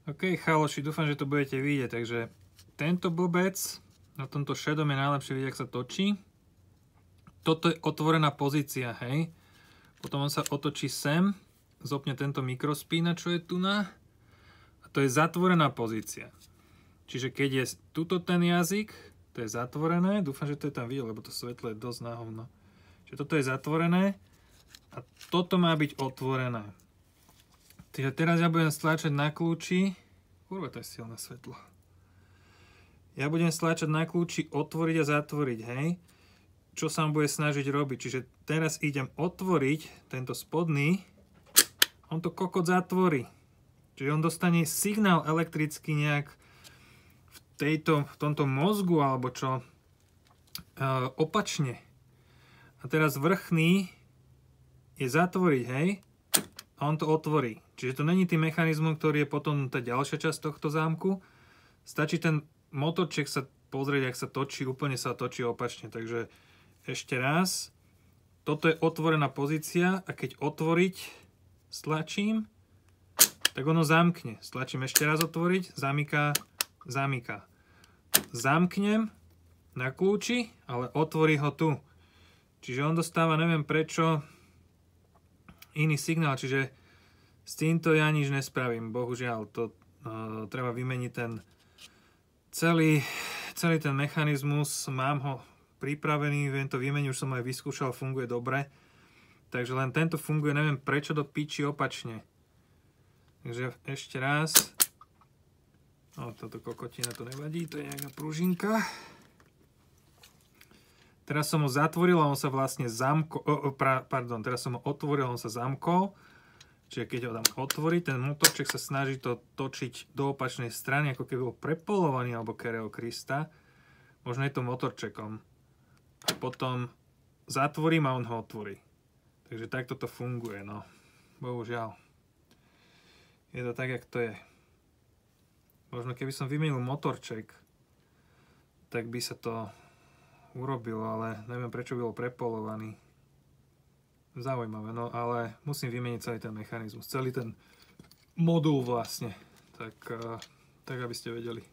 OK, chaloši, dúfam, že to budete vidieť. Takže tento blbec, na tomto shadom je najlepšie vidieť, ak sa točí. Toto je otvorená pozícia, hej. Potom on sa otočí sem, zopne tento mikrospína, čo je tu na. A to je zatvorená pozícia. Čiže keď je tuto ten jazyk, to je zatvorené. Dúfam, že to je tam vidieť, lebo to svetlo je dosť na hovno. Čiže toto je zatvorené a toto má byť otvorené. Čiže teraz ja budem stlačať na kľúči. Kurva, to je silné svetlo. Ja budem stlačať na kľúči otvoriť a zatvoriť, hej. Čo sa on bude snažiť robiť. Čiže teraz idem otvoriť tento spodný. On to kokot zatvorí. Čiže on dostane signál elektrický nejak v tomto mozgu, alebo čo, opačne. A teraz vrchný je zatvoriť, hej, a on to otvorí. Čiže to není tým mechanizmom, ktorý je potom tá ďalšia časť tohto zámku. Stačí ten motorček sa pozrieť, ak sa točí, úplne sa točí opačne. Takže ešte raz, toto je otvorená pozícia a keď otvoriť stlačím, tak ono zamkne. Stlačím ešte raz otvoriť, zamyká, zamyká. Zamknem na kľúči, ale otvorí ho tu. Čiže on dostáva, neviem prečo, iný signál. Čiže s týmto ja nič nespravím. Bohužiaľ, to treba vymeniť ten celý ten mechanizmus. Mám ho pripravený, viem to vymeniť, už som aj vyskúšal, funguje dobre. Takže len tento funguje, neviem prečo do piči opačne. Takže ešte raz. Toto kokotina to nevadí, to je nejaká pružinka. Teraz som ho zatvoril a on sa vlastne zamkol, teraz som ho otvoril a on sa zamkol. Čiže keď ho dám otvoriť, ten motorček sa snaží to točiť do opačnej strany, ako keby bol prepolovaný alebo Kereo Krista. Možno je to motorčekom. A potom zatvorím a on ho otvorí. Takže takto to funguje, no. Bohužiaľ. Je to tak, jak to je. Možno keby som vymenil motorček, tak by sa to urobilo, ale neviem prečo by bol prepolovaný. Zaujímavé, no ale musím vymeniť celý ten mechanizmus, celý ten modul vlastne, tak aby ste vedeli.